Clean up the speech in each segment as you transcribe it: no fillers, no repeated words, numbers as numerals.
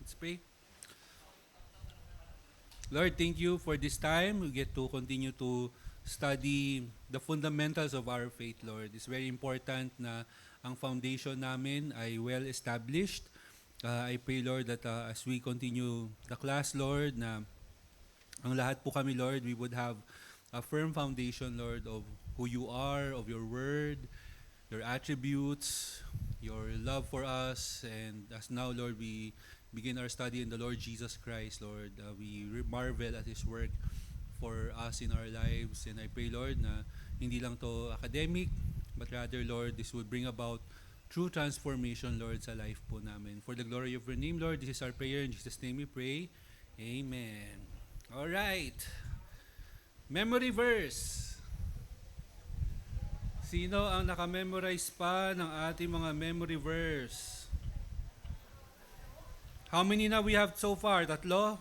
Let's pray. Lord, thank you for this time. We get to continue to study the fundamentals of our faith, Lord. It's very important na ang foundation namin ay well established. I pray, Lord, that as we continue the class, Lord, na ang lahat po kami, Lord, we would have a firm foundation, Lord, of who you are, of your word, your attributes, your love for us. And as now, Lord, we begin our study in the Lord Jesus Christ, Lord. We marvel at His work for us in our lives. And I pray, Lord, na hindi lang to academic, but rather, Lord, this would bring about true transformation, Lord, sa life po namin. For the glory of your name, Lord, this is our prayer. In Jesus' name we pray. Amen. All right. Memory verse. Sino ang nakamemorize pa ng ating mga memory verse? How many na we have so far? Tatlo?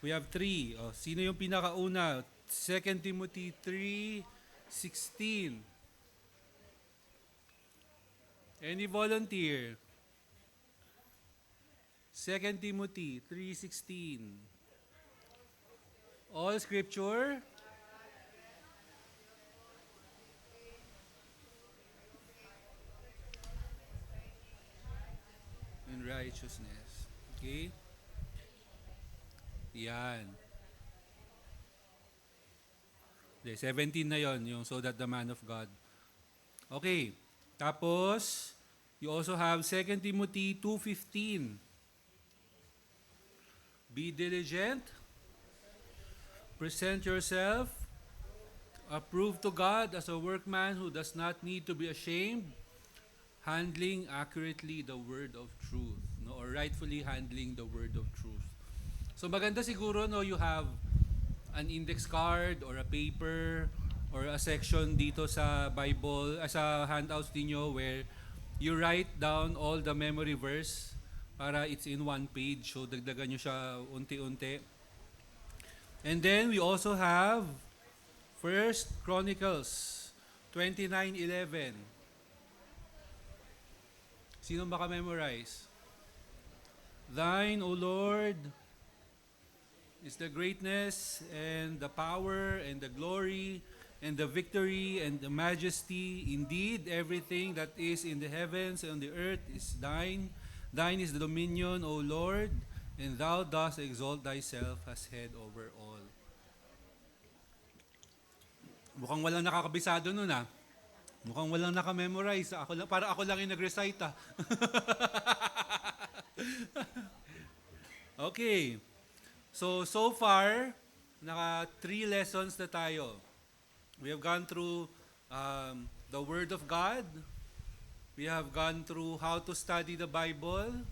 We have 3. Sino yung pinakauna? 2 Timothy 3:16. Any volunteer? 2 Timothy 3:16. All scripture in righteousness. Okay? Yan. 17 na yon, yung so that the man of God. Okay. Tapos, you also have 2 Timothy 2:15. Be diligent. Present yourself approved to God as a workman who does not need to be ashamed, handling accurately the word of truth, no, or rightfully handling the word of truth. So maganda siguro, no, you have an index card or a paper or a section dito sa Bible, sa handouts niyo where you write down all the memory verse para it's in one page. So dagdagan nyo siya unti-unti. And then we also have First Chronicles 29:11. Sino maka-memorize? Thine, O Lord, is the greatness and the power and the glory and the victory and the majesty. Indeed, everything that is in the heavens and on the earth is thine. Thine is the dominion, O Lord, and thou dost exalt thyself as head over all. Mukhang walang nakakabisado nun ah. Mukhang walang nakamemorize. Para ako lang yung nag-recite ah. Okay. So far, naka 3 lessons na tayo. We have gone through the Word of God. We have gone through how to study the Bible.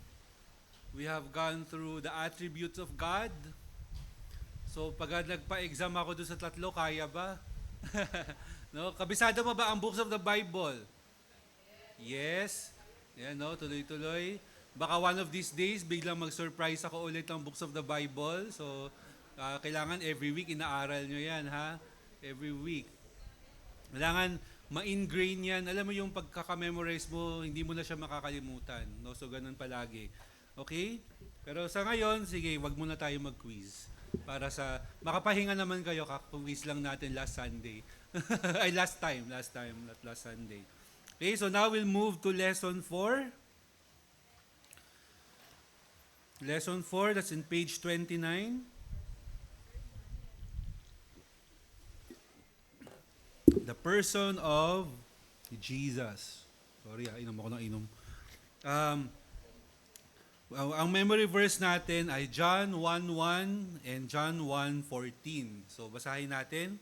We have gone through the attributes of God. So pag nagpa-exam ako doon sa tatlo, kaya ba? No, kabisado mo ba ang books of the Bible? Yes. Yan, no, tuloy-tuloy. Baka one of these days, biglang mag-surprise ako ulit ng books of the Bible. So, kailangan every week inaaral nyo yan, ha? Every week. Kailangan ma-ingrain yan. Alam mo yung pagkaka-memorize mo, hindi mo na siya makakalimutan. No? So, ganun palagi. Okay? Pero sa ngayon, sige, wag muna tayo mag-quiz. Para sa, makapahinga naman kayo, kaka-quiz lang natin last Sunday. Ay, last time, not last Sunday. Okay, so now we'll move to lesson 4. Lesson 4, that's in page 29. The person of Jesus. Sorry, inom ako ng inom. Ang memory verse natin ay John 1:1 and John 1:14. So basahin natin.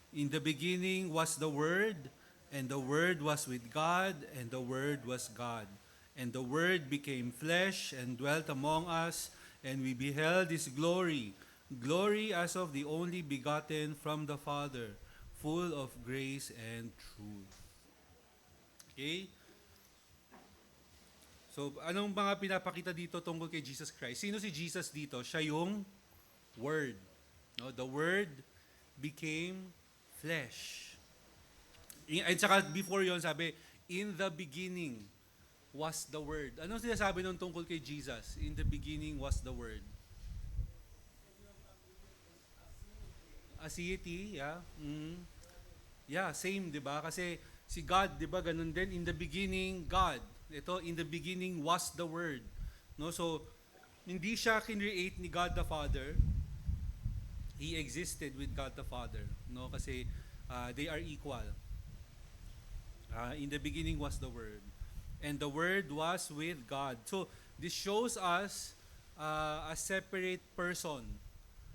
In the beginning was the Word, and the Word was with God, and the Word was God. And the Word became flesh and dwelt among us, and we beheld His glory, glory as of the only begotten from the Father, full of grace and truth. Okay? So, anong mga pinapakita dito tungkol kay Jesus Christ? Sino si Jesus dito? Siya yung Word. No? The Word became flesh. At saka before yon sabi, in the beginning. was the Word. Anong sinasabi nun tungkol kay Jesus? In the beginning was the Word. Aseity, yeah. Yeah, same, 'di ba? Kasi si God, 'di ba, ganun din, in the beginning God. Ito, in the beginning was the Word. No, so hindi siya kinreate ni God the Father. He existed with God the Father, no? Kasi they are equal. In the beginning was the Word, and the Word was with God. So this shows us a separate person.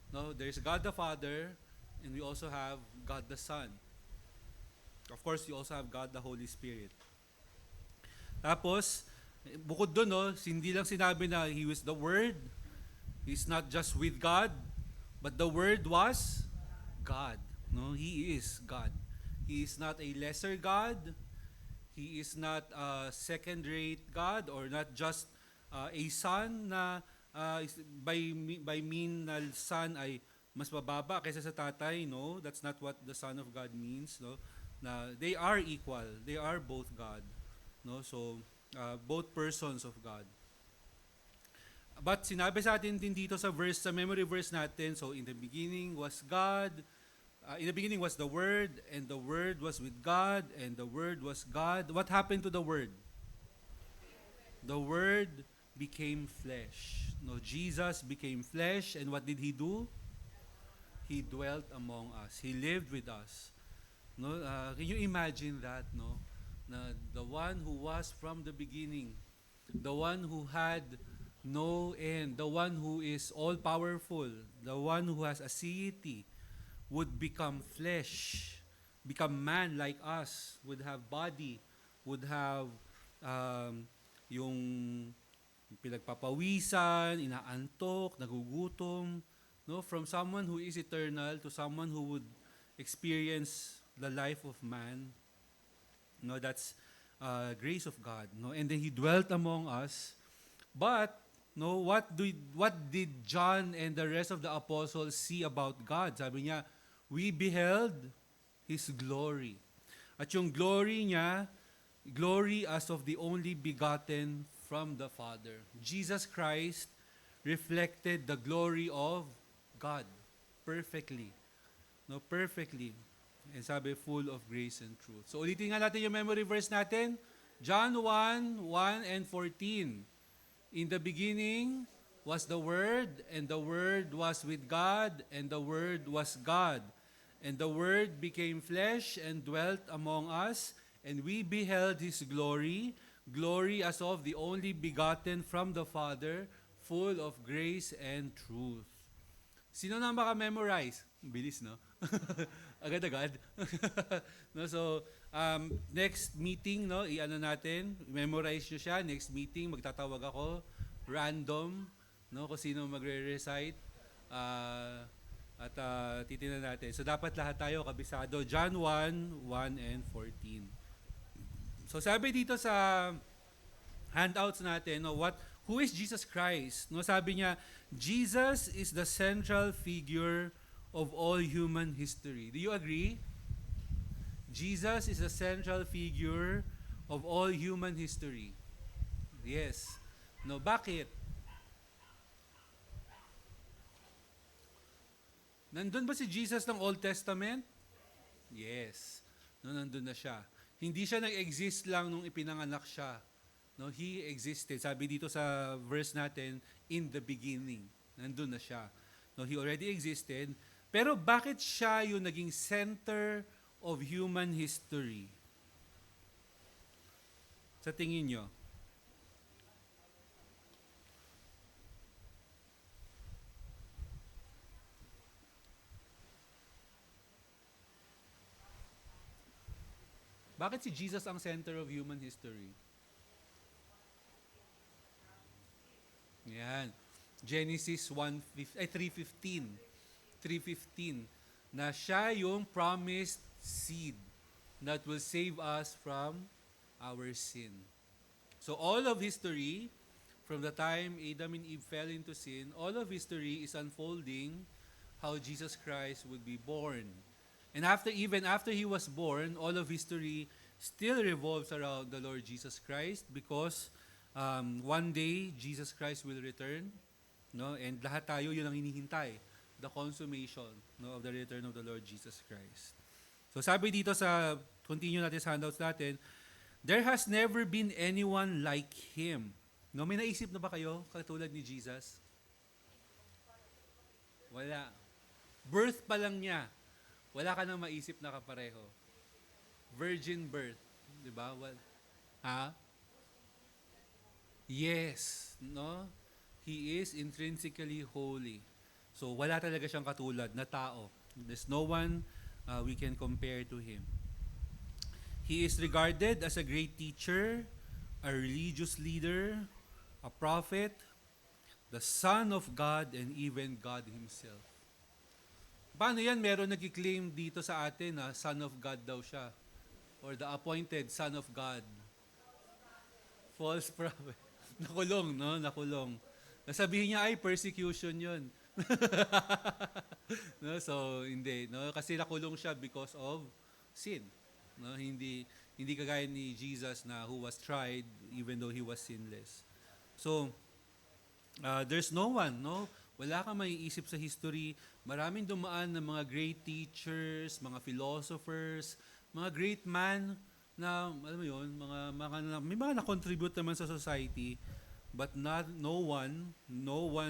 No, there's God the Father, and we also have God the Son. Of course, we also have God the Holy Spirit. Tapos, bukod doon, no, hindi lang sinabi na He was the Word. He's not just with God, but the Word was God. No, He is God. He is not a lesser God. He is not a second-rate God, or not just a son na by mean na son ay mas mababa kaysa sa tatay. No, that's not what the Son of God means. No, na they are equal. They are both God. No, so both persons of God. But sinabi sa atin din dito sa verse, sa memory verse natin, so in the beginning was God, in the beginning was the Word, and the Word was with God, and the Word was God. What happened to the Word? The Word became flesh. No, Jesus became flesh, and what did He do? He dwelt among us. He lived with us. No, can you imagine that? No, na the one who was from the beginning, the one who had no end, the one who is all powerful, the one who has aseity, would become flesh, become man like us, would have body, would have yung pinagpapawisan, inaantok, nagugutom, no, from someone who is eternal to someone who would experience the life of man. No, that's grace of God. No, and then He dwelt among us. But no, what did John and the rest of the apostles see about God? Sabi niya, we beheld His glory. At yung glory niya, glory as of the only begotten from the Father. Jesus Christ reflected the glory of God perfectly. No, perfectly. And sabi, full of grace and truth. So ulitin nga natin yung memory verse natin. John 1:1 and 14. In the beginning was the Word, and the Word was with God, and the Word was God. And the Word became flesh and dwelt among us, and we beheld His glory, glory as of the only begotten from the Father, full of grace and truth. Sino na maka-memorize? Bilis, no? Agad-agad. No, so, next meeting, no, i-ano natin, memorize nyo siya. Next meeting, magtatawag ako, random, no, kung sino magre-recite. At titingnan natin. So, dapat lahat tayo kabisado. John 1:1 and 14. So, sabi dito sa handouts natin, no, who is Jesus Christ? No, sabi niya, Jesus is the central figure of all human history. Do you agree? Jesus is the central figure of all human history. Yes. No, bakit? Nandun ba si Jesus ng Old Testament? Yes. No, nandun na siya. Hindi siya nag-exist lang nung ipinanganak siya. No, He existed. Sabi dito sa verse natin, in the beginning. Nandun na siya. No, He already existed. Pero bakit siya yung naging center of human history? Sa tingin nyo? Bakit si Jesus ang center of human history? Yan. Genesis 3:15. 3:15 na siya yung promised seed that will save us from our sin. So all of history, from the time Adam and Eve fell into sin, all of history is unfolding how Jesus Christ would be born. And even after He was born, all of history still revolves around the Lord Jesus Christ because one day Jesus Christ will return, no? And lahat tayo yun ang hinihintay, the consummation, no, of the return of the Lord Jesus Christ. So sabi dito sa continue natin sa handouts natin, there has never been anyone like him. No, may naisip na ba kayo katulad ni Jesus? Wala. Birth pa lang niya, wala ka nang maisip na kapareho. Virgin birth, 'di ba? Well, ha? Yes, no? He is intrinsically holy. So wala talaga siyang katulad na tao. There's no one we can compare to him. He is regarded as a great teacher, a religious leader, a prophet, the Son of God, and even God Himself. Paano yan? Meron nag-claim dito sa atin na Son of God daw siya. Or the appointed Son of God. False prophet. Nakulong, no? Nakulong. Nasabihin niya, ay, persecution yun. No? So, hindi. No? Kasi nakulong siya because of sin. No? Hindi kagaya ni Jesus na who was tried even though He was sinless. So, there's no one, no? Wala kang maiisip sa history. Maraming dumaan ng mga great teachers, mga philosophers, mga great man na, alam mo yun, may mga na-contribute naman sa society, but no one,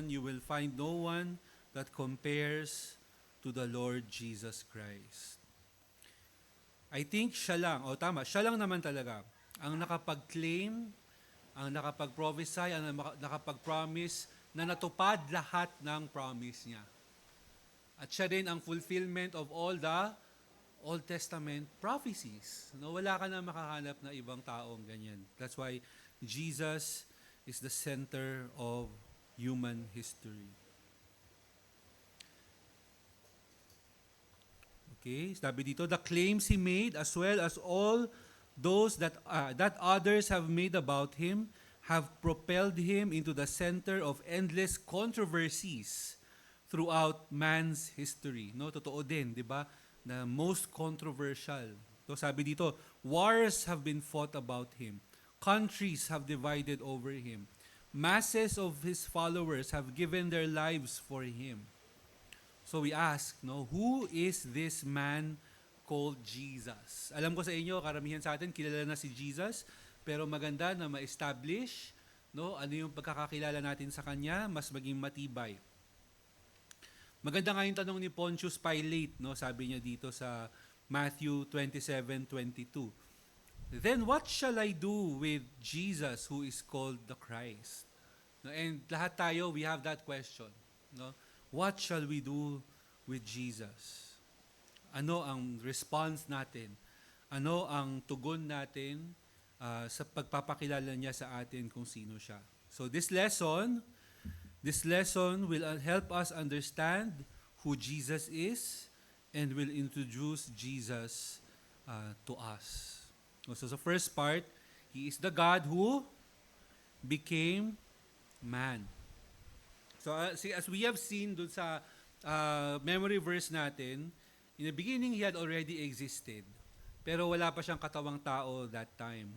you will find no one that compares to the Lord Jesus Christ. I think siya lang, siya lang naman talaga, ang nakapag-claim, ang nakapag-prophesy, ang nakapag-promise na natupad lahat ng promise niya. At siya din ang fulfillment of all the Old Testament prophecies. No, wala ka na makahanap na ibang taong ganyan. That's why Jesus is the center of human history. Okay, sabi dito, the claims He made as well as all those that others have made about Him have propelled Him into the center of endless controversies throughout man's history. No, totoo din, 'di ba? Na most controversial. So sabi dito, wars have been fought about Him. Countries have divided over Him. Masses of His followers have given their lives for Him. So we ask, no, who is this man called Jesus? Alam ko sa inyo, karamihan sa atin kilala na si Jesus, pero maganda na ma-establish, no, ano yung pagkakakilala natin sa kanya, mas maging matibay. Maganda nga yung tanong ni Pontius Pilate, no, sabi niya dito sa Matthew 27:22. Then what shall I do with Jesus who is called the Christ? No, and lahat tayo, we have that question, no? What shall we do with Jesus? Ano ang response natin? Ano ang tugon natin sa pagpapakilala niya sa atin kung sino siya? So this lesson will help us understand who Jesus is and will introduce Jesus to us. So the first part, He is the God who became man. So as we have seen dun sa memory verse natin, in the beginning He had already existed. Pero wala pa siyang katawang tao that time.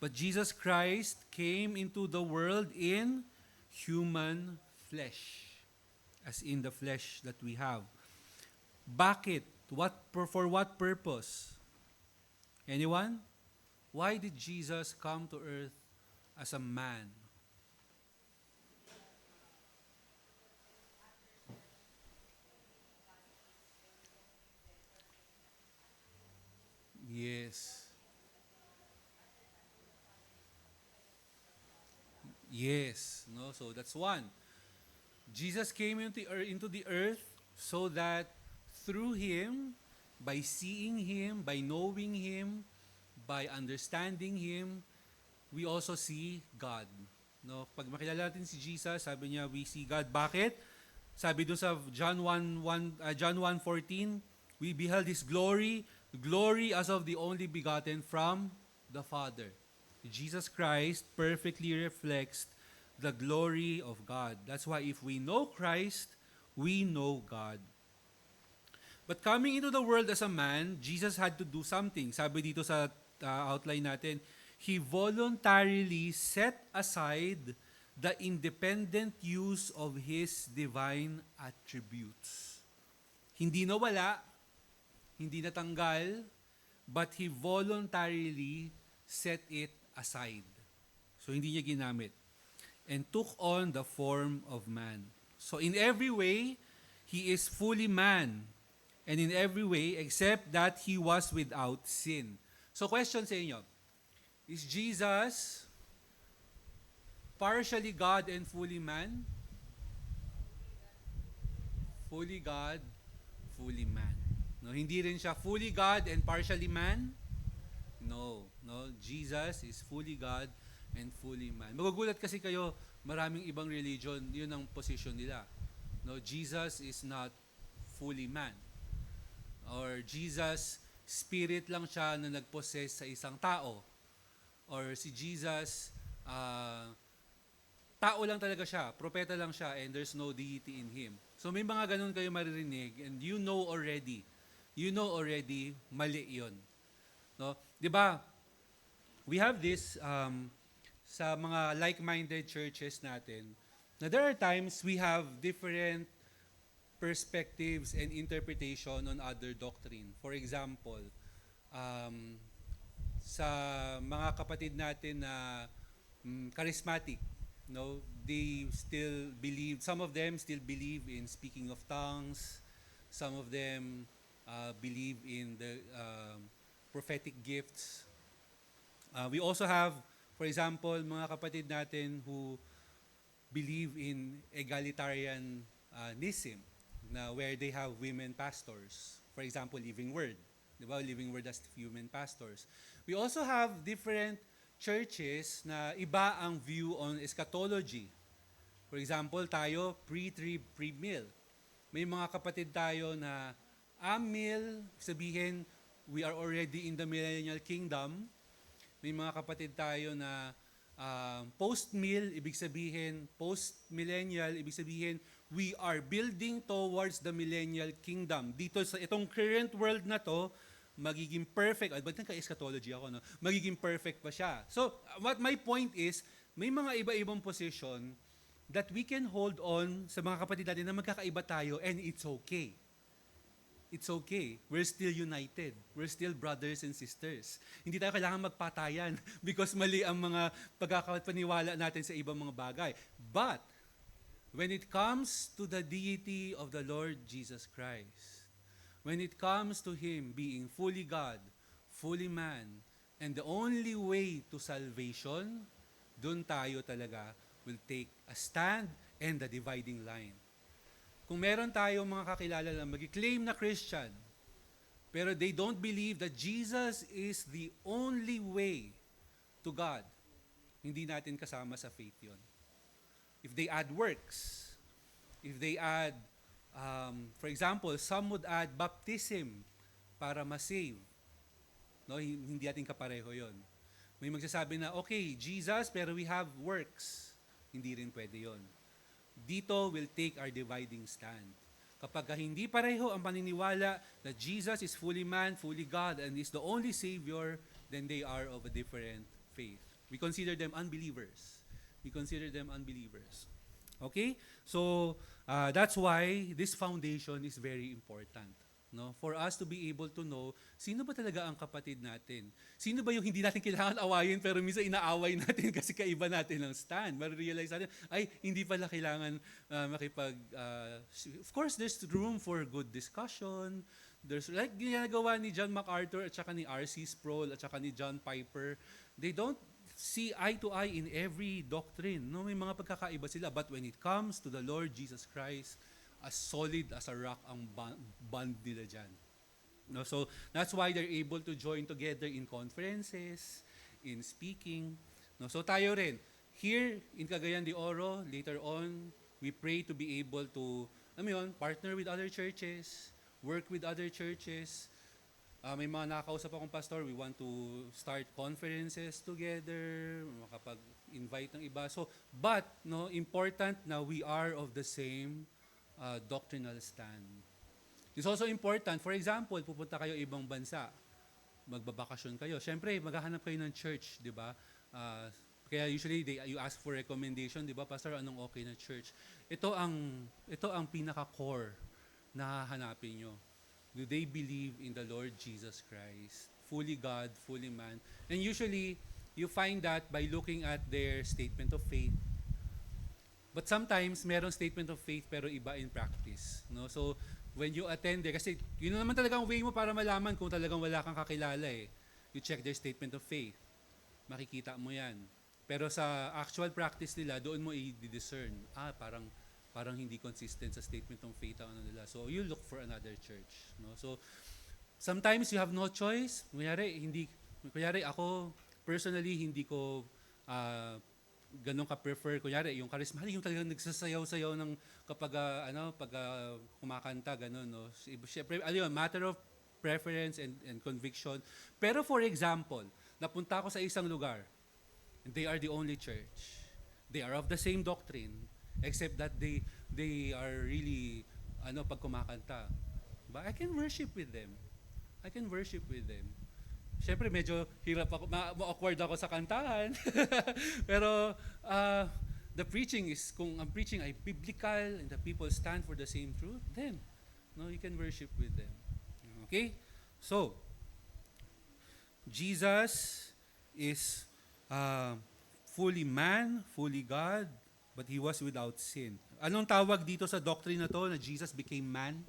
But Jesus Christ came into the world in human flesh. As in the flesh that we have. Bakit? For what purpose? Anyone? Why did Jesus come to earth as a man? Yes. Yes. No, so that's one. Jesus came into the earth so that through Him, by seeing Him, by knowing Him, by understanding Him, we also see God. No, pag makilala natin si Jesus, sabi niya, we see God. Bakit? Sabi doon sa John 1:14, we beheld His glory as of the only begotten from the Father. Jesus Christ perfectly reflects the glory of God. That's why if we know Christ, we know God. But coming into the world as a man, Jesus had to do something. Sabi dito sa outline natin, He voluntarily set aside the independent use of His divine attributes. Hindi nawala, hindi natanggal, but He voluntarily set it aside. So hindi niya ginamit. And took on the form of man. So in every way, He is fully man. And in every way, except that He was without sin. So question sa inyo, is Jesus partially God and fully man? Fully God, fully man. No, hindi rin siya fully God and partially man. No, Jesus is fully God and fully man. Magugulat kasi kayo, maraming ibang religion, yun ang position nila. No, Jesus is not fully man. Or Jesus, spirit lang siya na nagpossess sa isang tao. Or si Jesus, tao lang talaga siya, propeta lang siya, and there's no deity in Him. So may mga ganun kayo maririnig, and you know already, mali yun. No? Diba, we have this sa mga like-minded churches natin, na there are times we have different perspectives and interpretation on other doctrine. For example, sa mga kapatid natin na charismatic, no, they still believe, some of them still believe in speaking of tongues, some of them believe in the prophetic gifts. We also have, for example, mga kapatid natin who believe in egalitarianism, na where they have women pastors. For example, Living Word. Di ba? Living Word as women pastors. We also have different churches na iba ang view on eschatology. For example, tayo, pre-trib, pre-mill. May mga kapatid tayo na amil, sabihin, we are already in the millennial kingdom. May mga kapatid tayo na post-mill, ibig sabihin, post-millennial, ibig sabihin, we are building towards the millennial kingdom. Dito sa itong current world na to, magiging perfect. Ba't nagka-eschatology ako, no? Magiging perfect pa siya. So, what my point is, may mga iba-ibang position that we can hold on sa mga kapatid natin na magkakaiba tayo, and it's okay. It's okay. We're still united. We're still brothers and sisters. Hindi tayo kailangan magpatayan because mali ang mga pagkakapaniwala natin sa ibang mga bagay. But, when it comes to the deity of the Lord Jesus Christ, when it comes to Him being fully God, fully man, and the only way to salvation, dun tayo talaga will take a stand and the dividing line. Kung meron tayong mga kakilala na mag-claim na Christian, pero they don't believe that Jesus is the only way to God, hindi natin kasama sa faith yun. If they add works, if they add, for example, some would add baptism para ma-save. No, hindi natin kapareho yon. May magsasabi na, okay, Jesus, pero we have works. Hindi rin pwede yon. Dito will take our dividing stand. Kapag hindi pareho ang paniniwala that Jesus is fully man, fully God, and is the only Savior, then they are of a different faith. We consider them unbelievers. Okay? So, that's why this foundation is very important. No? For us to be able to know, sino ba talaga ang kapatid natin? Sino ba yung hindi natin kailangan awayin pero minsan inaaway natin kasi kaiba natin ang stand? Ma-realize natin, ay, hindi pala kailangan of course, there's room for good discussion. There's like ginagawa ni John MacArthur at saka ni R.C. Sproul at saka ni John Piper. They don't see eye to eye in every doctrine. No, may mga pagkakaiba sila. But when it comes to the Lord Jesus Christ, as solid as a rock ang bond nila dyan. No, so that's why they're able to join together in conferences, in speaking. No, so tayo rin, here in Cagayan de Oro, later on, we pray to be able to, partner with other churches, work with other churches. May mga nakakausap akong pastor, we want to start conferences together, makapag-invite ng iba. So, but, important na we are of the same doctrinal stand. It's also important, for example, pupunta kayo ibang bansa. magbabakasyon kayo. Siyempre, maghahanap kayo ng church, di ba? Kaya usually you ask for recommendation, di ba? Pastor, anong okay na church? Ito ang pinaka-core na hahanapin nyo. Do they believe in the Lord Jesus Christ? Fully God, fully man. And usually, you find that by looking at their statement of faith. But sometimes, merong statement of faith pero iba in practice. No? So, when you attend there, kasi yun naman talagang way mo para malaman kung talagang wala kang kakilala eh. You check their statement of faith. Makikita mo yan. Pero sa actual practice nila, doon mo i-discern. Parang hindi consistent sa statement of faith ang ano nila. So, you look for another church. No? So, sometimes you have no choice. Kunyari ako, personally, hindi ko ganun ka-prefer. Kunyari, yung charismatic, yung talagang nagsasayaw-sayaw ng kapag kumakanta, ganun. No? Siyempre, matter of preference and conviction. Pero for example, napunta ako sa isang lugar, and they are the only church. They are of the same doctrine, except that they are really, pag kumakanta. But I can worship with them. Siyempre, medyo hirap ako, ma-awkward ako sa kantahan. Pero, the preaching is, kung ang preaching ay biblical and the people stand for the same truth, then, you can worship with them. Okay? So, Jesus is fully man, fully God, but He was without sin. Anong tawag dito sa doctrine na to na Jesus became man?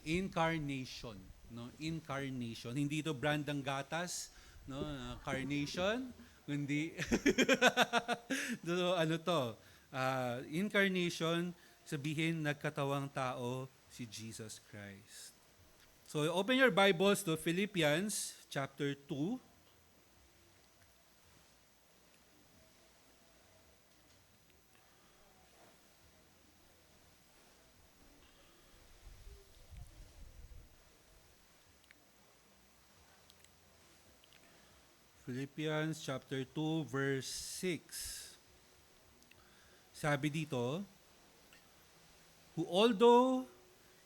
Incarnation. No, incarnation. Hindi ito brand ng gatas, no, carnation, hindi. Incarnation, sabihin nagkatawang tao si Jesus Christ. So open your Bibles to Philippians chapter 2. Philippians chapter 2 verse 6. Sabi dito, who although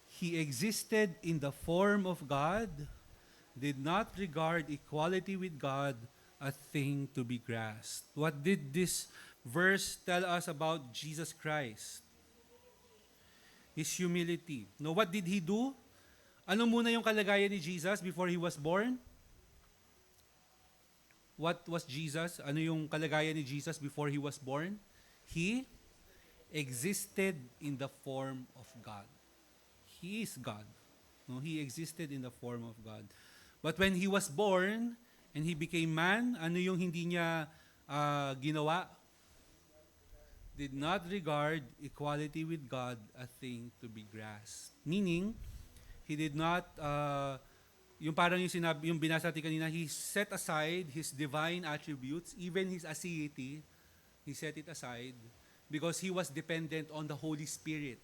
He existed in the form of God, did not regard equality with God a thing to be grasped. What did this verse tell us about Jesus Christ? His humility. No, what did He do? Ano muna yung kalagayan ni Jesus before He was born? What was Jesus? Ano yung kalagayan ni Jesus before He was born? He existed in the form of God. He is God. No, He existed in the form of God. But when He was born and He became man, ano yung hindi Niya ginawa? Did not regard equality with God a thing to be grasped. Meaning, He did not yung parang yung binasa natin kanina, He set aside His divine attributes, even His aseity, He set it aside because He was dependent on the Holy Spirit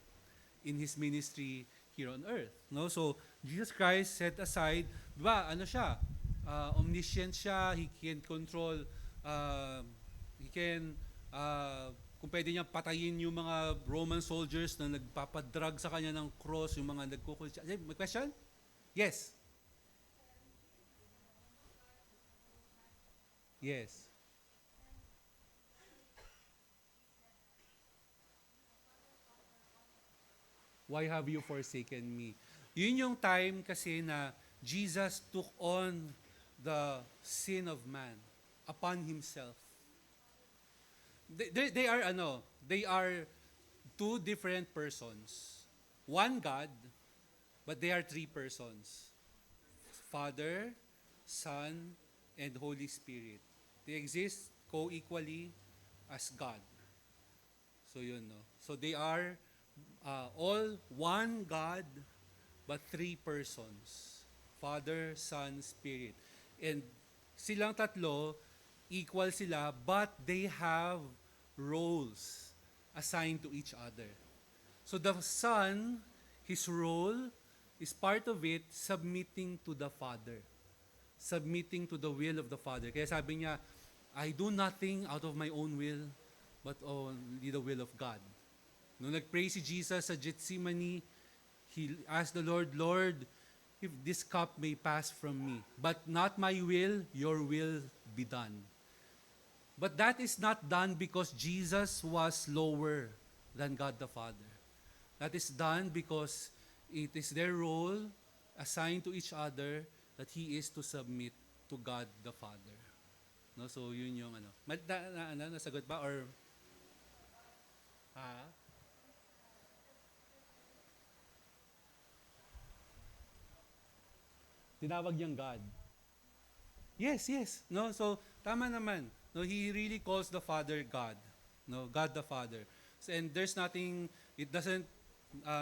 in His ministry here on earth. No? So, Jesus Christ set aside, diba, siya? Omniscient siya, He can control, kung pwede niyang patayin yung mga Roman soldiers na nagpapadrag sa kanya ng cross, yung mga nagkukulcha. May question? Yes. Yes. Why have you forsaken me? Yun yung time kasi na Jesus took on the sin of man upon Himself. They are two different persons. One God, but they are three persons. Father, Son, and Holy Spirit. They exist co-equally as God. So yun, no? So they are all one God, but three persons. Father, Son, Spirit. And silang tatlo, equal sila, but they have roles assigned to each other. So the Son, His role is part of it submitting to the Father. Submitting to the will of the Father. Kaya sabi niya, I do nothing out of my own will, but only the will of God. Nung nag-pray si Jesus sa Gethsemane, He asked the Lord, Lord, if this cup may pass from me, but not my will, your will be done. But that is not done because Jesus was lower than God the Father. That is done because it is their role assigned to each other that He is to submit to God the Father. No, so yun yung ano. Nasagot ba or ha? Tinawag niyang God. Yes, yes. No, so tama naman. No, he really calls the Father God. No, God the Father. So, and there's nothing, it doesn't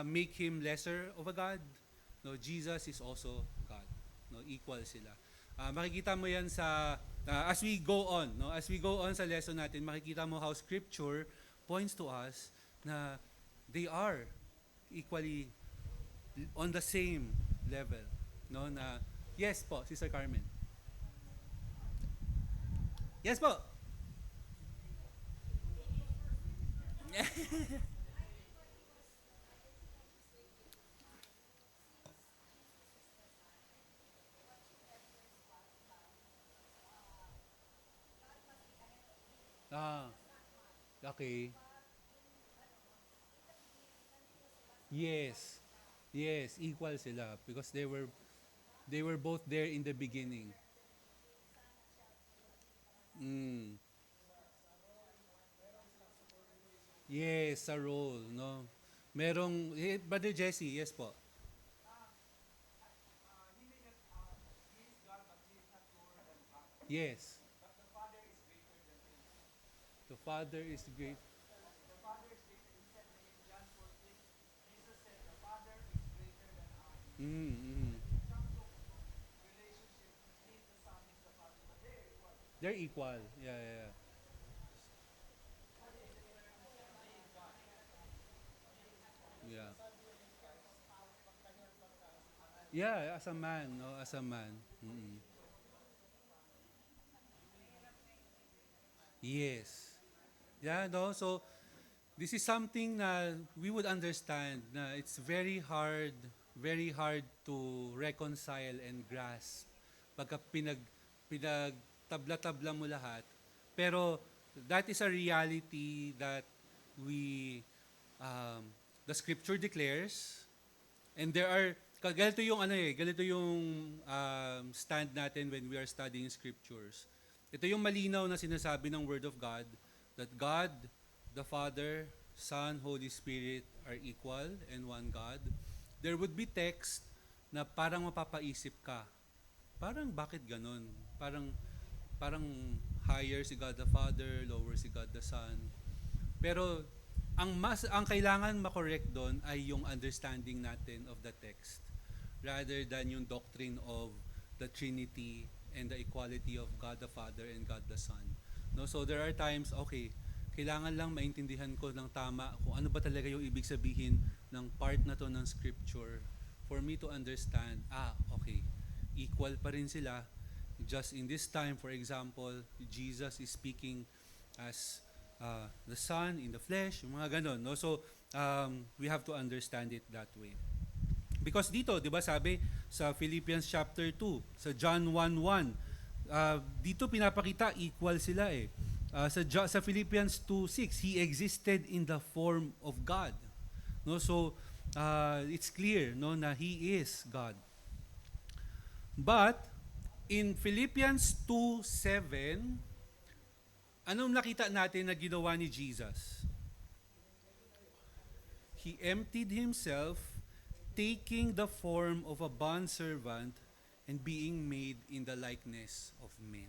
make him lesser of a God. No, Jesus is also God. No, equal sila. Makikita mo yan sa as we go on, no? As we go on sa lesson natin, makikita mo how scripture points to us na they are equally on the same level, no? Na yes po, Sister Carmen. Yes po. Ah, okay. Yes. Yes, equal sila because they were both there in the beginning. Mm. Yes, sa role, no. Merong Brother Jesse, yes po. Yes. The Father is great. Mm, mm. They're equal. Yeah, yeah, yeah. Yeah. Yeah, as a man, no, as a man. Mm-mm. Yes. Yeah, no. So this is something na we would understand na it's very hard to reconcile and grasp pagka pinagtabla-tabla mo lahat. Pero that is a reality that we um, the scripture declares. And there are ganito yung stand natin when we are studying scriptures. Ito yung malinaw na sinasabi ng Word of God that God, the Father, Son, Holy Spirit are equal and one God. There would be text na parang mapapaisip ka. Parang bakit ganun? Parang higher si God the Father, lower si God the Son. Pero ang kailangan makorek doon ay yung understanding natin of the text rather than yung doctrine of the Trinity and the equality of God the Father and God the Son. No, so there are times kailangan lang maintindihan ko ng tama kung ano ba talaga yung ibig sabihin ng part na to ng scripture for me to understand, okay, equal pa rin sila. Just in this time, for example, Jesus is speaking as the Son in the flesh, yung mga ganon. No? So, we have to understand it that way. Because dito, di ba sabi sa Philippians chapter 2, sa John 1:1, dito pinapakita equal sila eh. Sa Philippians 2:6, He existed in the form of God. No, so it's clear no na He is God. But in Philippians 2:7, anong nakita natin na ginawa ni Jesus? He emptied himself, taking the form of a bondservant and being made in the likeness of men.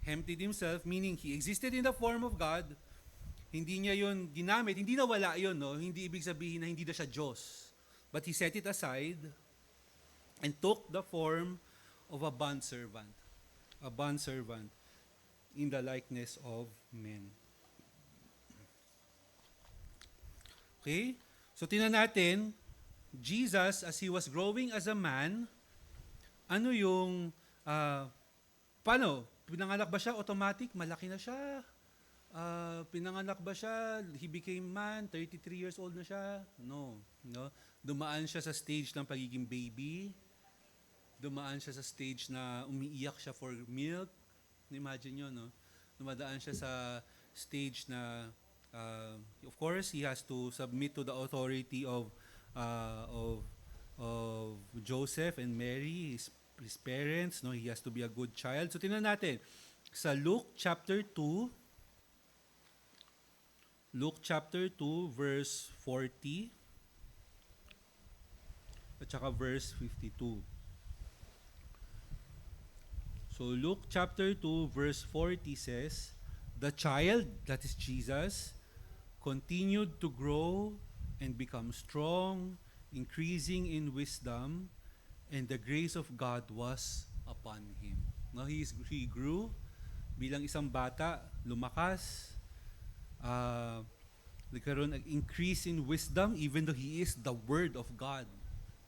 Emptied himself, meaning he existed in the form of God. Hindi niya yun ginamit, hindi nawala yun, no? Hindi ibig sabihin na hindi na siya Diyos. But he set it aside and took the form of a bondservant. A bondservant in the likeness of men. Okay? So tingnan natin, Jesus, as He was growing as a man, ano yung, paano? Pinanganak ba siya automatic? Malaki na siya? Pinanganak ba siya? He became man, 33 years old na siya? No. No? Dumaan siya sa stage ng pagiging baby. dumaan siya sa stage na umiiyak siya for milk. Imagine nyo, no? Dumadaan siya sa stage na, of course, he has to submit to the authority uh, of of Joseph and Mary, his parents. No, he has to be a good child. So tingnan natin sa Luke chapter 2 verse 40 at saka verse 52. So Luke chapter 2 verse 40 says, "The child," that is Jesus, "continued to grow and become strong, increasing in wisdom, and the grace of God was upon him." No, he grew bilang isang bata, lumakas, nagkaroon ng increase in wisdom even though he is the Word of God.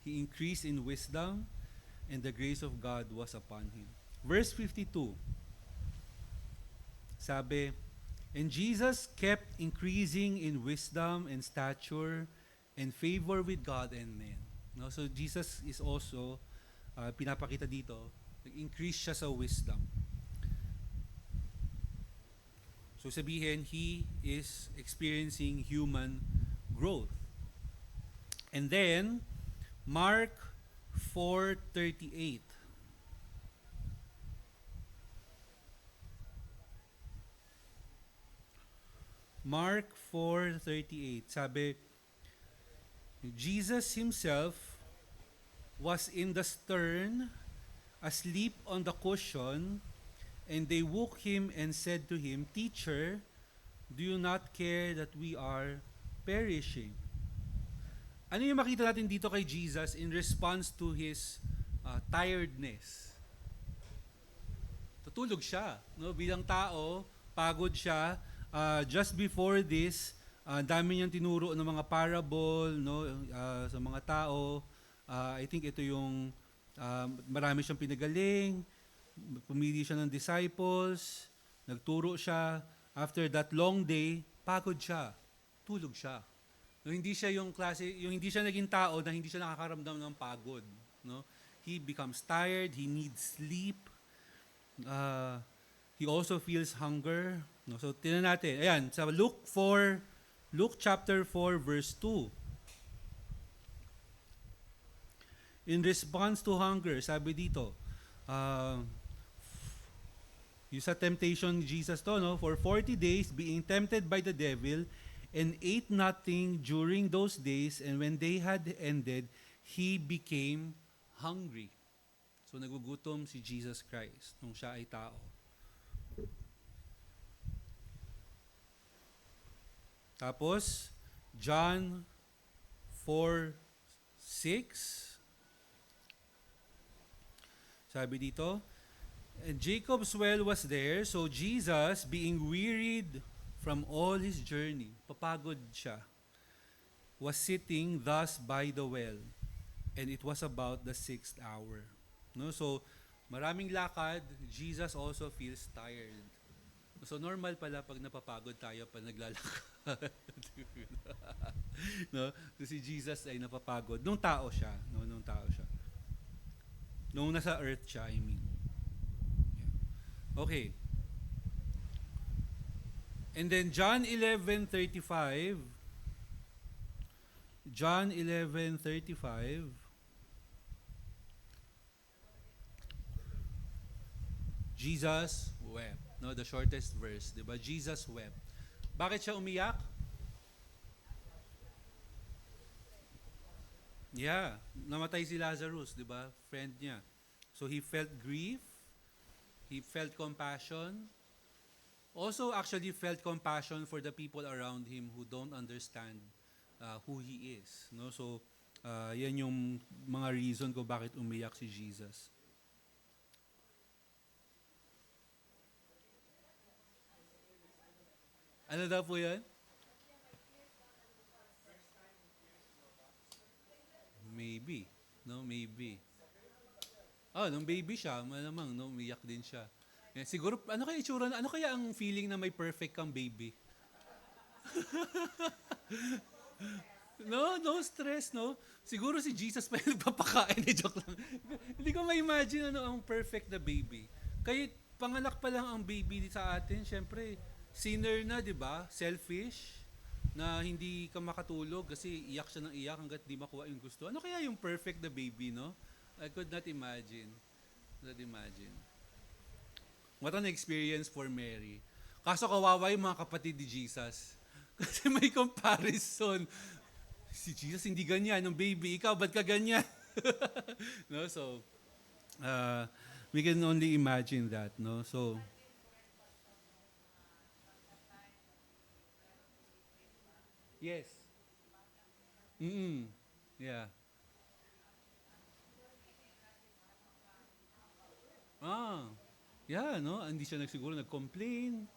He increased in wisdom and the grace of God was upon him. Verse 52, sabi, "And Jesus kept increasing in wisdom and stature and favor with God and men." No, so Jesus is also, pinapakita dito, nag-increase siya sa wisdom. So sabihin, he is experiencing human growth. And then, Mark 4:38. Mark 4:38, sabi, Jesus himself was in the stern, asleep on the cushion, and they woke him and said to him, "Teacher, do you not care that we are perishing?" Ano yung makita natin dito kay Jesus in response to his tiredness? Tutulog siya. No? Bilang tao, pagod siya. Just before this, dami niyang tinuro ng mga parable, no? Sa mga tao. I think ito yung marami siyang pinagaling. Pumili siya ng disciples. Nagturo siya. After that long day, pagod siya. Tulog siya. No, hindi siya yung klase, yung hindi siya naging tao na hindi siya nakakaramdam ng pagod, no? He becomes tired, he needs sleep. He also feels hunger, no? So tingnan natin. Ayan, sa Luke chapter 4 verse 2. In response to hunger, sabi dito, yung sa temptation ni Jesus to, no? For 40 days being tempted by the devil, and ate nothing during those days, and when they had ended, he became hungry. So nagugutom si Jesus Christ nung siya ay tao. Tapos, John 4:6, sabi dito, "And Jacob's well was there, so Jesus, being wearied from all his journey," papagod siya, "was sitting thus by the well, and it was about the 6th hour." No, so maraming lakad, Jesus also feels tired. So normal pala pag napapagod tayo pag naglalakad. No, so si Jesus ay napapagod nung tao siya, no, nung tao siya. Nung nasa earth siya, I mean. Okay. And then John 11:35, John 11:35, Jesus wept. No, the shortest verse, 'di ba? Jesus wept. Bakit siya umiyak? Yeah, namatay si Lazarus, 'di ba? Friend niya. So he felt grief, he felt compassion. Also actually felt compassion for the people around him who don't understand who he is. No? So, yan yung mga reason ko bakit umiyak si Jesus. Ano daw po yan? Maybe. No, maybe. Oh, nung baby siya, malamang, no, umiyak din siya. Yan, siguro, ano kaya itsura, ano kaya ang feeling na may perfect kang baby? No, no stress, no? Siguro si Jesus pa yung nagpapakain. Joke lang. Hindi ko ma-imagine ano ang perfect na baby. Kahit panganak pa lang ang baby sa atin, syempre, sinner na, di ba? Selfish, na hindi ka makatulog kasi iyak siya ng iyak hanggat di makuha yung gusto. Ano kaya yung perfect na baby, no? I could not imagine. Not imagine. What an experience for Mary. Kaso kawawa yung mga kapatid ni Jesus. Kasi may comparison. Si Jesus hindi ganyan, nung baby, ikaw ba't ka ganyan? No, so we can only imagine that, no? So yes. Mm. Yeah. Ah. Yeah, no? Hindi siya siguro nag-complain,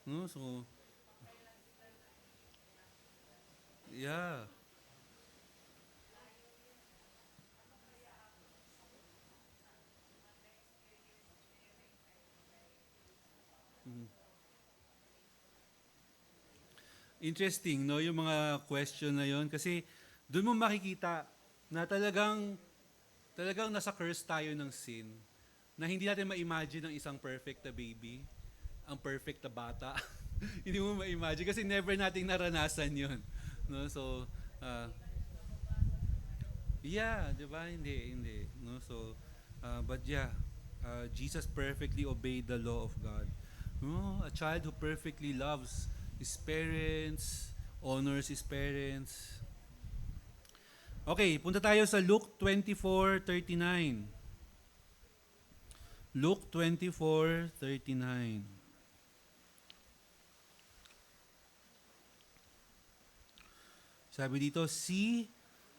no? So yeah. Mm. Interesting, no? Yung mga question na yon kasi doon mo makikita na talagang nasa curse tayo ng sin na hindi natin ma-imagine ang isang perfect na baby, ang perfect na bata. Hindi mo ma-imagine kasi never nating naranasan yun. No? So, uh, yeah, di ba? Hindi. No? So, but yeah, Jesus perfectly obeyed the law of God. No? A child who perfectly loves his parents, honors his parents. Okay, punta tayo sa Luke 24:39. Luke 24:39. Sabi dito, see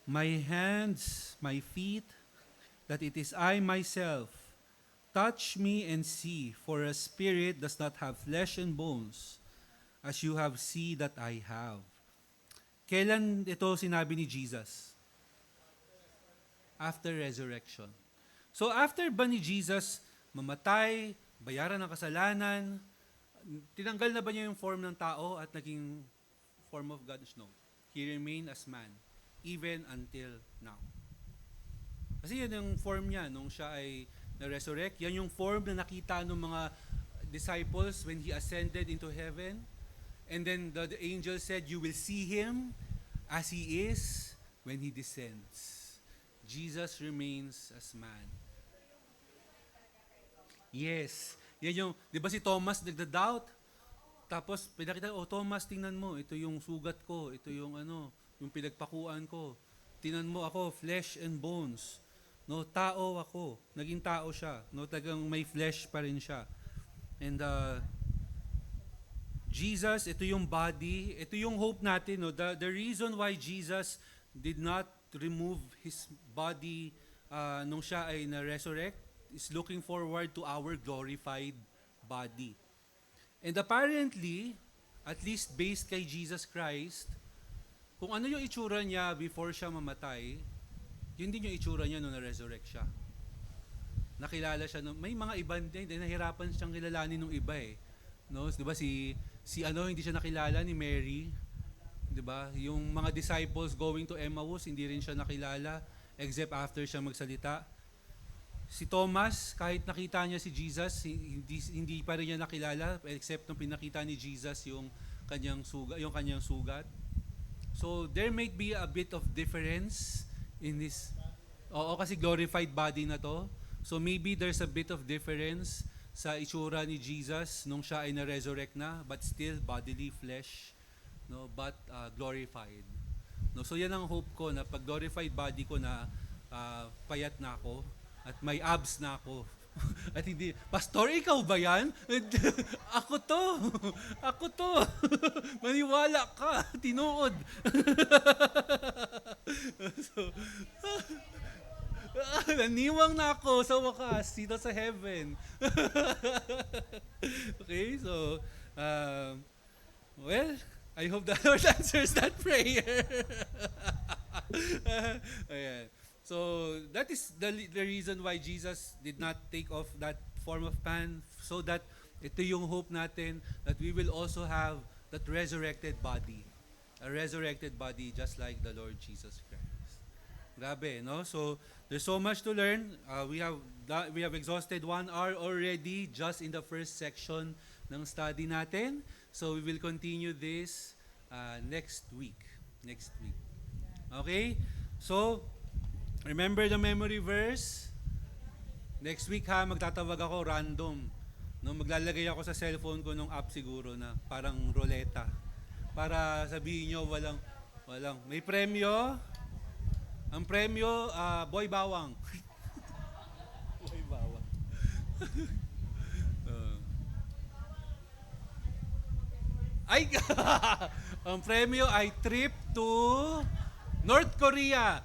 my hands, my feet, that it is I myself. Touch me and see, for a spirit does not have flesh and bones, as you have seen that I have. Kailan ito sinabi ni Jesus? After resurrection. So after ba ni Jesus mamatay, bayaran ng kasalanan, tinanggal na ba niya yung form ng tao at naging form of God? No. He remained as man, even until now. Kasi yan yung form niya nung siya ay na-resurrect. Yan yung form na nakita ng mga disciples when He ascended into heaven. And then the angel said, you will see Him as He is when He descends. Jesus remains as man. Yes. Yan yung, di ba si Thomas nagda-doubt? Tapos pinakita, oh Thomas, tingnan mo, ito yung sugat ko, ito yung yung pinagpakuan ko. Tingnan mo ako, flesh and bones. No, tao ako. Naging tao siya. No, tagang may flesh pa rin siya. And Jesus, ito yung body, ito yung hope natin. No? The reason why Jesus did not remove His body nung siya ay na-resurrect is looking forward to our glorified body. And apparently, at least based kay Jesus Christ, kung ano yung itsura niya before siya mamatay, yun din yung itsura niya nung na-resurrect siya. Nakilala siya, may mga iba din, nahirapan siyang kilalanin nung iba eh. No? Di ba hindi siya nakilala ni Mary, di ba? Yung mga disciples going to Emmaus, hindi rin siya nakilala except after siya magsalita. Si Thomas, kahit nakita niya si Jesus, hindi pa rin niya nakilala except nung pinakita ni Jesus yung kanyang sugat. So there might be a bit of difference in this. Oo, kasi glorified body na to. So maybe there's a bit of difference sa itsura ni Jesus nung siya ay na-resurrect na, but still bodily flesh, no, but glorified. No, so yan ang hope ko na pag glorified body ko na payat na ako at may abs na ako. At hindi, Pastor, ikaw ba yan? Ako to. Ako to. Maniwala ka. Tinuod. So, naniwang na ako sa wakas dito sa heaven. Okay, so, well, I hope the Lord answers that prayer. Ayan. So that is the reason why Jesus did not take off that form of man, so that ito yung hope natin that we will also have that resurrected body. a resurrected body just like the Lord Jesus Christ. Grabe, no? So, there's so much to learn. We have exhausted 1 hour already just in the first section ng study natin. So, we will continue this next week. Next week. Okay? So, remember the memory verse? Next week ha, magtatawag ako random. No, maglalagay ako sa cellphone ko nung app siguro na parang ruleta. Para sabihin nyo walang. May premyo. Ang premyo, boy bawang. Boy bawang. Uh, ay, ang premyo ay trip to North Korea.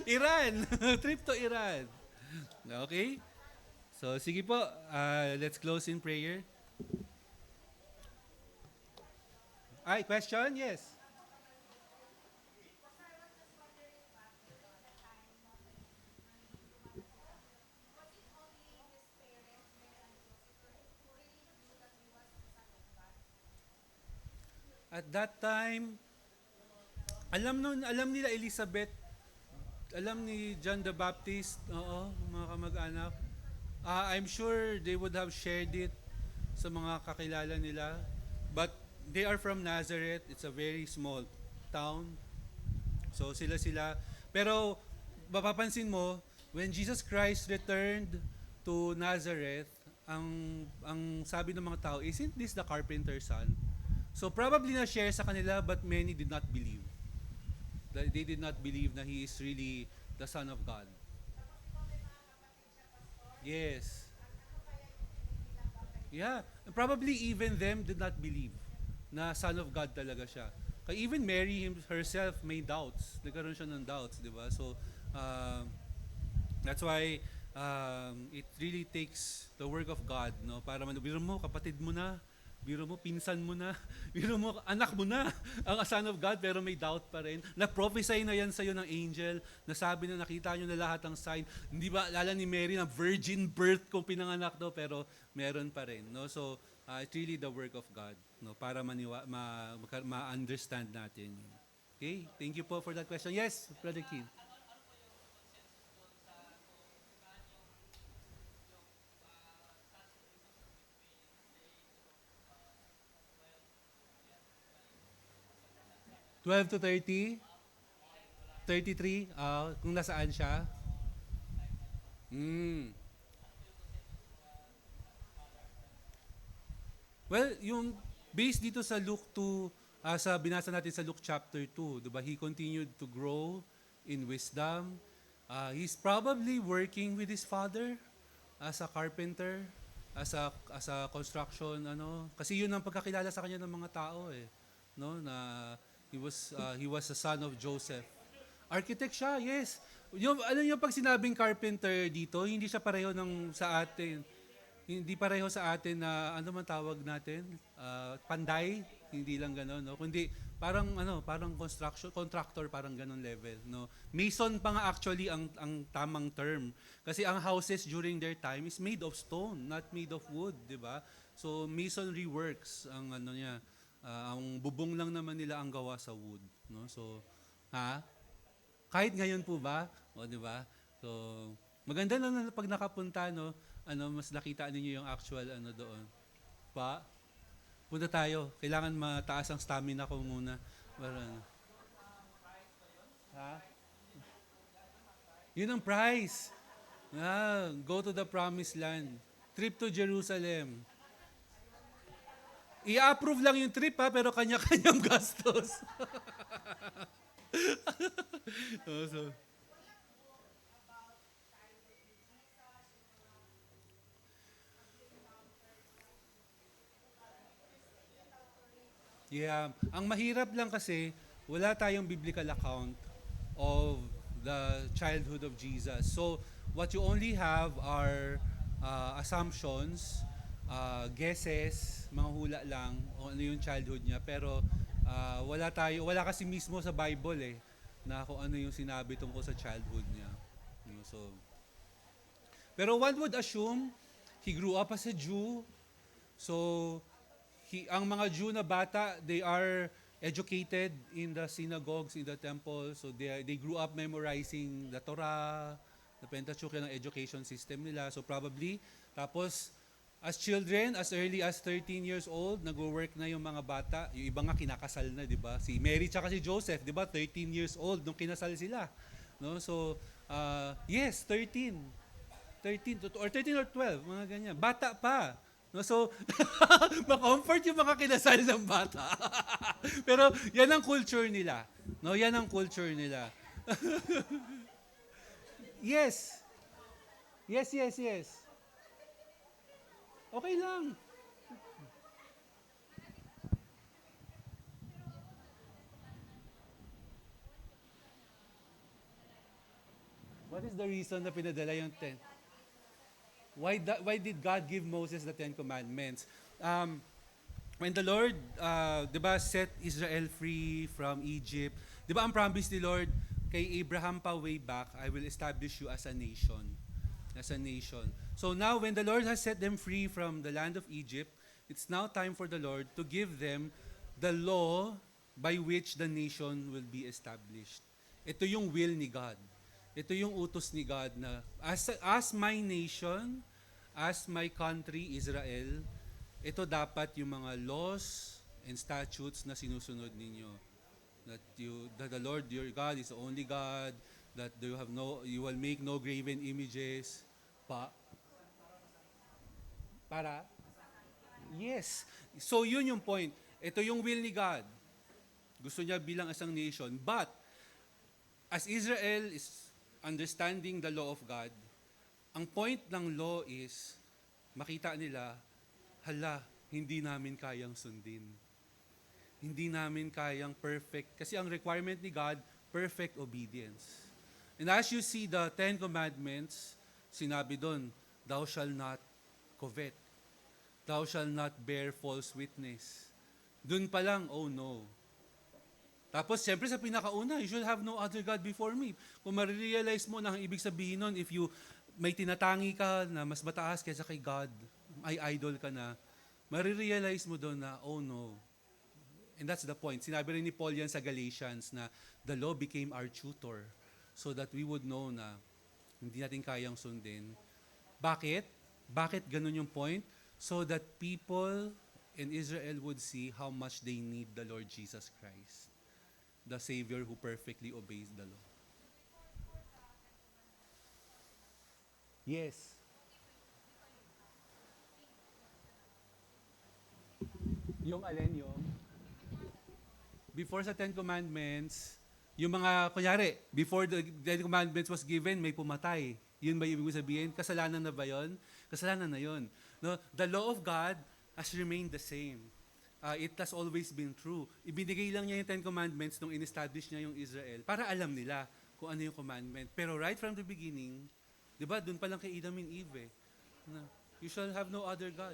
Iran. Trip to Iran. Okay? So, sige po. Let's close in prayer. Ay, question? Yes. At that time, alam nila Elizabeth, alam ni John the Baptist, oo, mga kamag-anak. I'm sure they would have shared it sa mga kakilala nila. But they are from Nazareth. It's a very small town. So sila. Pero mapapansin mo, when Jesus Christ returned to Nazareth, ang sabi ng mga tao, isn't this the carpenter's son? So probably na-share sa kanila, but many did not believe. They did not believe na he is really the Son of God. Yes. Yeah. Probably even them did not believe na Son of God talaga siya. Kaya even Mary herself may doubts. Nagkaroon siya ng doubts, di ba? So, that's why it really takes the work of God, no? Para biro mo, kapatid mo na, biro mo, pinsan mo na, biro mo, anak mo na, ang Son of God, pero may doubt pa rin. Na-prophesy na yan sa'yo ng angel, nasabi na nakita nyo na lahat ng sign. Hindi ba, lala ni Mary na virgin birth kung pinanganak daw, pero meron pa rin. No? So, it's really the work of God, no? Para ma-understand natin. Okay, thank you po for that question. Yes, Brother Keith. 12 to 30? 33? Kung nasaan siya? Mm. Well, yung based dito sa Luke 2, sa binasa natin sa Luke chapter 2, diba? He continued to grow in wisdom. He's probably working with his father as a carpenter, as a construction kasi yun ang pagkakilala sa kanya ng mga tao no, na he was a son of Joseph. Architect siya, yes. Yung pag sinabing carpenter dito, hindi siya pareho sa atin. Hindi pareho sa atin na ano man tawag natin, panday, hindi lang gano'n, no? Kundi parang contractor, parang gano'n level, no? Mason pa nga actually ang tamang term. Kasi ang houses during their time is made of stone, not made of wood, 'di ba? So masonry works ang niya. Ang bubong lang naman nila ang gawa sa wood, no? So, kahit ngayon po ba? O, 'di ba? So, maganda na pag nakapunta, no? Mas nakita ninyo yung actual doon. Punta tayo. Kailangan mataas ang stamina ko muna. Para, Yun ang price. Go to the promised land. Trip to Jerusalem. I-approve lang yung trip pero kanya-kanyang gastos. So, yeah. Ang mahirap lang kasi, wala tayong biblical account of the childhood of Jesus. So, what you only have are assumptions, guesses, mga hula lang o ano yung childhood niya. Pero wala kasi mismo sa Bible na kung ano yung sinabi tungkol sa childhood niya. So, pero one would assume he grew up as a Jew. So, ang mga Jew na bata, they are educated in the synagogues, in the temple. So they grew up memorizing the Torah, the Pentateuch, yung education system nila. So probably, tapos as children, as early as 13 years old, nag-work na yung mga bata. Yung iba nga kinakasal na, di ba? Si Mary tsaka si Joseph, di ba? 13 years old nung kinasal sila. No? So, yes, 13. 13 or 13 or 12, mga ganyan. Bata pa. No, so, ma-comfort yung mga kinasal ng bata. Pero, yan ang culture nila. No, yan ang culture nila. Yes. Yes, yes, yes. Okay lang. What is the reason na pinadala yung 10? Why did God give Moses the 10 commandments? Um, when the Lord, di ba, set Israel free from Egypt, di ba ang promise ni Lord kay Abraham pa way back, I will establish you as a nation. As a nation. So now when the Lord has set them free from the land of Egypt, it's now time for the Lord to give them the law by which the nation will be established. Ito yung will ni God. Ito yung utos ni God na as my nation, as my country, Israel, ito dapat yung mga laws and statutes na sinusunod ninyo. That the Lord your God is the only God, that you will make no graven images. Para? Yes. So yun yung point. Ito yung will ni God. Gusto niya bilang isang nation. But, as Israel is understanding the law of God, ang point ng law is, makita nila, hala, hindi namin kayang sundin. Hindi namin kayang perfect. Kasi ang requirement ni God, perfect obedience. And as you see the 10 Commandments, sinabi doon, thou shall not covet. Thou shall not bear false witness. Doon pa lang, oh no. Tapos, siyempre sa pinakauna, you should have no other God before me. Kung marirealize mo na ang ibig sabihin nun, if you may tinatangi ka na mas mataas kaysa kay God, ay idol ka na, marirealize mo doon na, oh no. And that's the point. Sinabi rin ni Paul yan sa Galatians na the law became our tutor so that we would know na hindi natin kayang sundin. Bakit? Bakit ganun yung point? So that people in Israel would see how much they need the Lord Jesus Christ, the Savior who perfectly obeys the law. Yes. Yung alin yung? Before sa Ten Commandments, yung mga, kunyari, before the Ten Commandments was given, may pumatay. Yun ba ibig sabihin? Kasalanan na ba yun? Kasalanan na yun. No? The law of God has remained the same. It has always been true. Ibinigay lang niya yung Ten Commandments nung in-establish niya yung Israel para alam nila kung ano yung commandment. Pero right from the beginning, di ba, dun pa lang kay Adam and Eve na, you shall have no other God.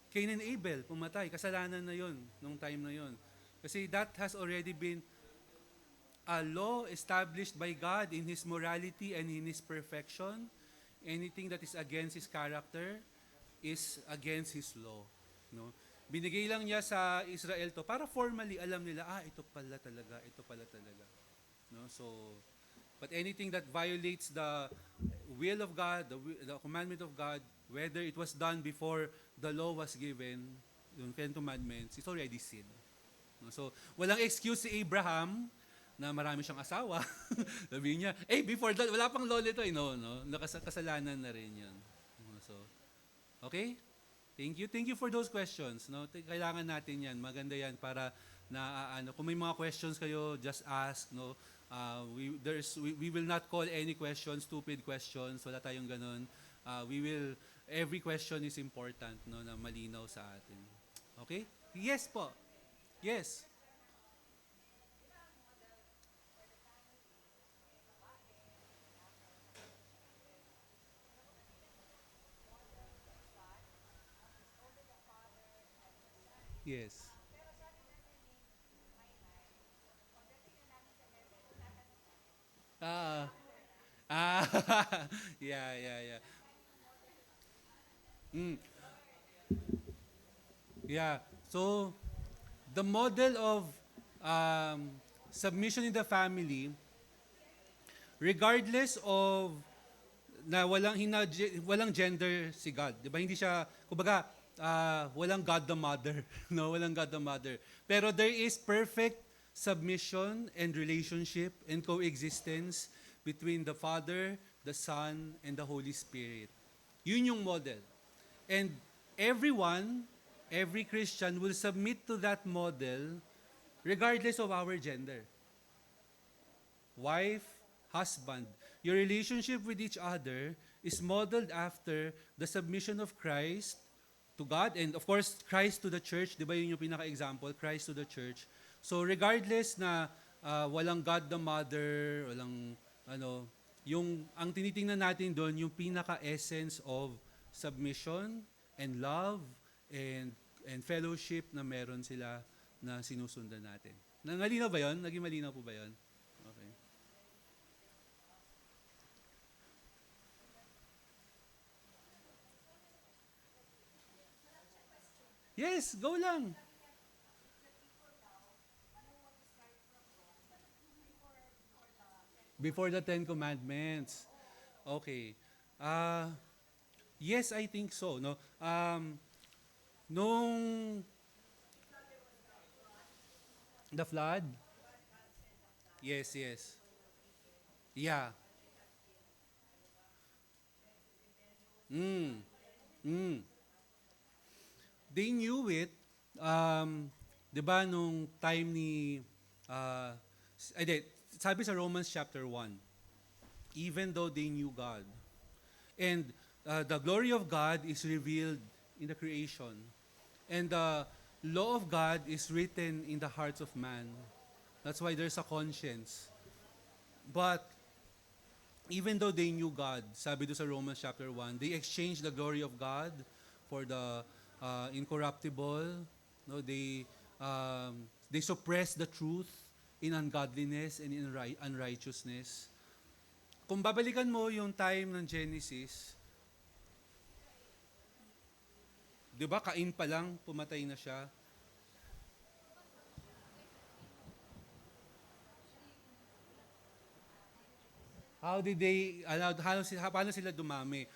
Cain and Abel, pumatay. Kasalanan na yon nung time na yon. Kasi that has already been a law established by God in His morality and in His perfection. Anything that is against His character is against His law. No? Binigay lang niya sa Israel to para formally alam nila, ito pala talaga, ito pala talaga. No? So, but anything that violates the will of God, the commandment of God, whether it was done before the law was given, yung Ten Commandments, it's already sin. No? So, walang excuse si Abraham na marami siyang asawa. Sabi niya, before that, wala pang law nito. No. Kasalanan na rin yun. So, okay? Thank you for those questions. No? Kailangan natin yan. Maganda yan para na kung may mga questions kayo, just ask. No? We will not call any questions stupid questions. Wala tayong ganun. Every question is important, no, na malinaw sa atin. Okay? Yes po. Yes. Yes. Ah. Ah. Yeah. Mm. Yeah. So, the model of submission in the family, regardless of na walang gender si God, 'di ba? Hindi siya kumbaga walang God the Mother, no, walang God the Mother. Pero there is perfect submission and relationship and coexistence between the Father, the Son, and the Holy Spirit. Yun yung model. And everyone, every Christian will submit to that model regardless of our gender. Wife, husband, your relationship with each other is modeled after the submission of Christ to God and of course Christ to the church, 'di ba yun yung pinaka-example, Christ to the church. So regardless na walang God the Mother, walang ano, yung ang tinitingnan natin doon yung pinaka-essence of submission and love and fellowship na meron sila na sinusundan natin. Nangalinaw ba 'yon? Naging malinaw po ba 'yon? Okay. Yes, go lang. Before the Ten Commandments. Okay. Uh, yes, I think so. No? Nung the flood, yes, yes. Yeah. Mm, mm. They knew it. Di ba nung time ni, uh, ay, di, sabi sa Romans chapter 1, even though they knew God, and the glory of God is revealed in the creation. And the law of God is written in the hearts of man. That's why there's a conscience. But even though they knew God, sabi do sa Romans chapter 1, they exchanged the glory of God for the incorruptible. No, they suppress the truth in ungodliness and in unrighteousness. Kung babalikan mo yung time ng Genesis, 'di ba Cain pa lang pumatay na siya. How did they, paano sila dumami?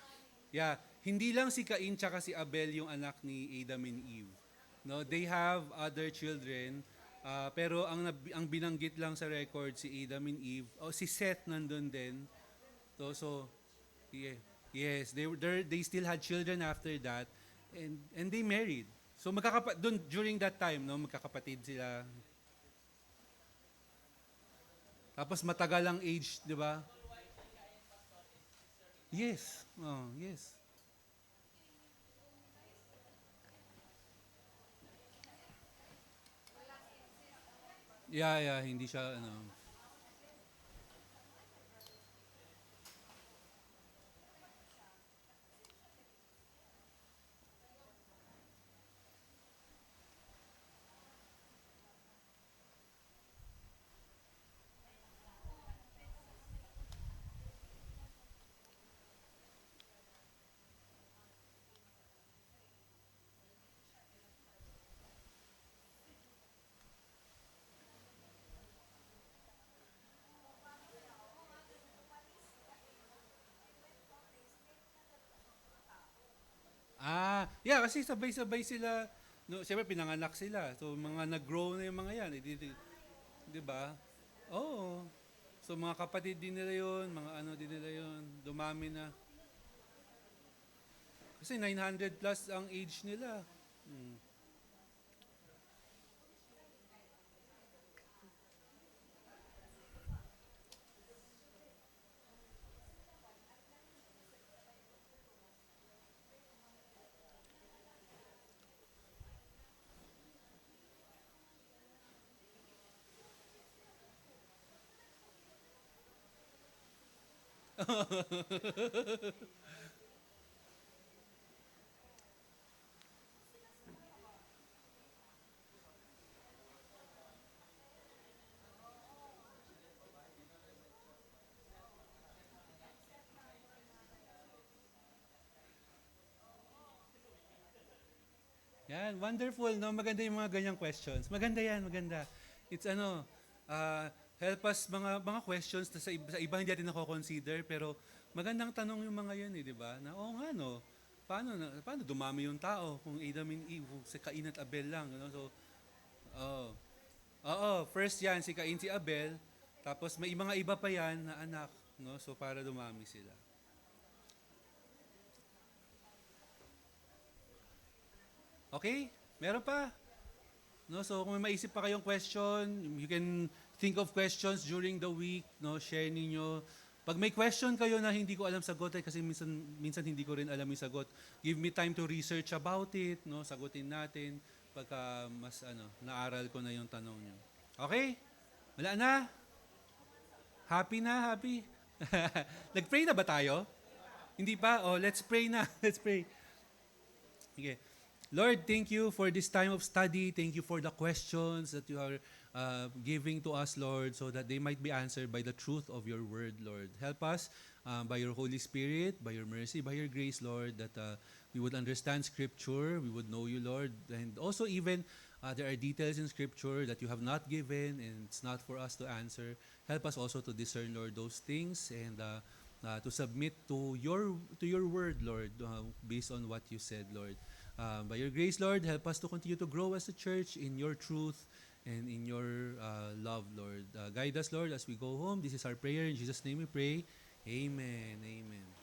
Yeah, hindi lang si Cain tsaka si Abel yung anak ni Adam and Eve. No, they have other children, pero ang binanggit lang sa record si Adam and Eve. Oh, si Seth nandun din. So yeah, yes, they still had children after that and they married. So doon during that time, no, magkakapatid sila. Tapos matagal ang age, 'di ba? Yes. Oh, yes. Yeah, yeah, hindi siya ano. Yeah, kasi sabay-sabay sila. No, siyempre pinanganak sila. So mga nag-grow na yung mga yan, 'di ba? Oo. So mga kapatid din nila 'yon, mga ano din nila 'yon, dumami na. Kasi 900 plus ang age nila. Hmm. Yan, wonderful, no? Maganda yung mga ganyang questions. Maganda yan, maganda. It's uh, help us mga questions na sa iba hindi natin nako-consider, pero magandang tanong yung mga yun, di ba? Na, oo nga, no? Paano dumami yung tao kung Adam and Eve, kung si Cain at Abel lang, no? So, oh, oo, first yan, si Cain, si Abel, tapos may mga iba pa yan na anak, no? So, para dumami sila. Okay? Meron pa? No, so kung may maisip pa kayong question, you can think of questions during the week, no, share ninyo. Pag may question kayo na hindi ko alam sagot kasi minsan hindi ko rin alam yung sagot. Give me time to research about it, no, sagutin natin pagka mas naaral ko na yung tanong niyo. Okay? Wala na? Happy na, happy. Nag-pray na ba tayo? Hindi pa? Oh, let's pray na. Let's pray. Okay. Lord, thank you for this time of study. Thank you for the questions that you are giving to us, Lord, so that they might be answered by the truth of your word, Lord. Help us by your Holy Spirit, by your mercy, by your grace, Lord, that we would understand Scripture, we would know you, Lord. And also even there are details in Scripture that you have not given and it's not for us to answer. Help us also to discern, Lord, those things and to submit to your word, Lord, based on what you said, Lord. By your grace, Lord, help us to continue to grow as a church in your truth and in your love, Lord. Guide us, Lord, as we go home. This is our prayer. In Jesus' name we pray. Amen. Amen.